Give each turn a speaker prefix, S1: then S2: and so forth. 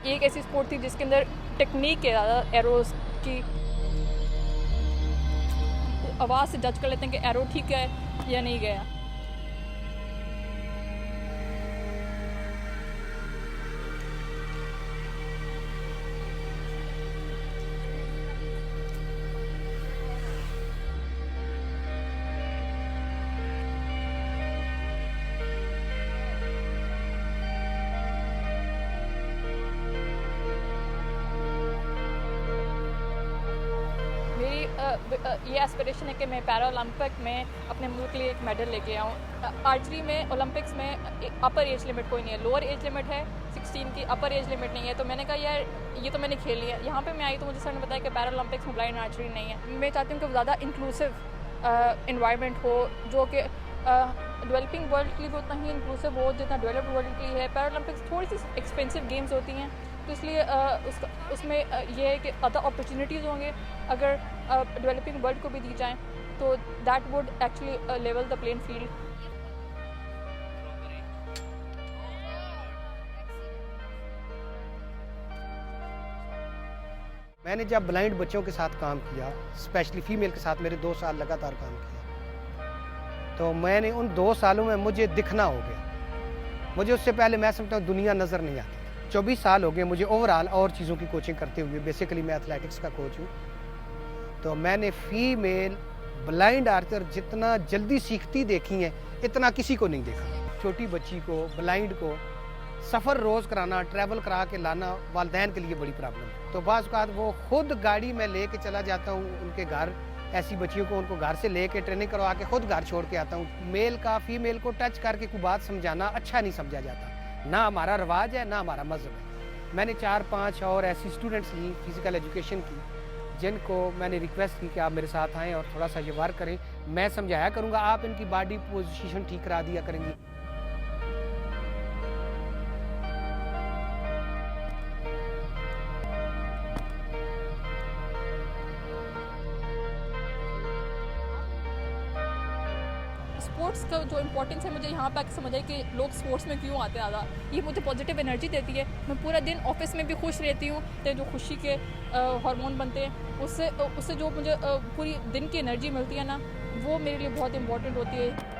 S1: ये एक ऐसी स्पोर्ट थी जिसके अंदर टेक्निक है ज़्यादा, एरोज़ की आवाज़ से जज कर लेते हैं कि एरो ठीक है या नहीं गया। ये एस्पिरेशन है कि मैं पैरा ओलंपिक में अपने मुल्क के लिए एक मेडल लेके आऊँ। आर्चरी में ओलंपिक्स में अपर एज लिमिट कोई नहीं है, लोअर एज लिमिट है 16 की, अपर एज लिमिट नहीं है। तो मैंने कहा यार ये तो मैंने खेल लिया। यहाँ पे मैं आई तो मुझे सर ने बताया कि पैरा ओलंपिक्स में ब्लाइंड आर्चरी नहीं है। मैं चाहती हूँ कि ज़्यादा इंक्लूसिव इन्वायरमेंट हो, जो कि डेवलपिंग वर्ल्ड के लिए भी उतना ही इंक्लूसिव हो जितना डेवलप्ड वर्ल्ड के लिए है। पैरा ओलंपिक्स थोड़ी सी एक्सपेंसिव गेम्स होती हैं, तो इसलिए उसमें ये है कि अदर अपॉर्चुनिटीज़ होंगे अगर डेवलपिंग वर्ल्ड को भी दी जाएँ, तो that would actually level the playing field.
S2: मैंने जब ब्लाइंड बच्चों के साथ काम किया, स्पेशली फीमेल के साथ मेरे 2 साल लगातार काम किया, तो मैंने उन 2 सालों में मुझे दिखना हो गया। मुझे उससे पहले मैं समझता हूँ दुनिया नज़र नहीं आती। 24 साल हो गए मुझे ओवरऑल और चीज़ों की कोचिंग करते हुए। बेसिकली मैं एथलेटिक्स का कोच हूँ, तो मैंने फीमेल ब्लाइंड आर्चर जितना जल्दी सीखती देखी है इतना किसी को नहीं देखा। छोटी बच्ची को ब्लाइंड को सफ़र रोज़ कराना, ट्रैवल करा के लाना वालिदैन के लिए बड़ी प्रॉब्लम है। तो बाज़ औक़ात वो खुद गाड़ी में ले कर चला जाता हूँ उनके घर, ऐसी बच्चियों को उनको घर से ले कर ट्रेनिंग करवा के खुद घर छोड़ के आता हूँ। मेल का फीमेल को टच करके कोई बात समझाना अच्छा नहीं समझा जाता, ना हमारा रवाज है ना हमारा मज़हब है। मैंने 4-5 और ऐसी स्टूडेंट्स ली फिज़िकल एजुकेशन की, जिनको मैंने रिक्वेस्ट की कि आप मेरे साथ आएँ और थोड़ा सा ये वर्क करें। मैं समझाया करूँगा, आप इनकी बॉडी पोजीशन ठीक करा दिया करेंगी।
S1: स्पोर्ट्स का जो इम्पोर्टेंस है मुझे यहाँ पे आके समझ आई कि लोग स्पोर्ट्स में क्यों आते हैं ज़्यादा। ये मुझे पॉजिटिव एनर्जी देती है। मैं पूरा दिन ऑफिस में भी खुश रहती हूँ, तो जो खुशी के हार्मोन बनते हैं उससे जो मुझे पूरी दिन की एनर्जी मिलती है ना, वो मेरे लिए बहुत इंपॉर्टेंट होती है।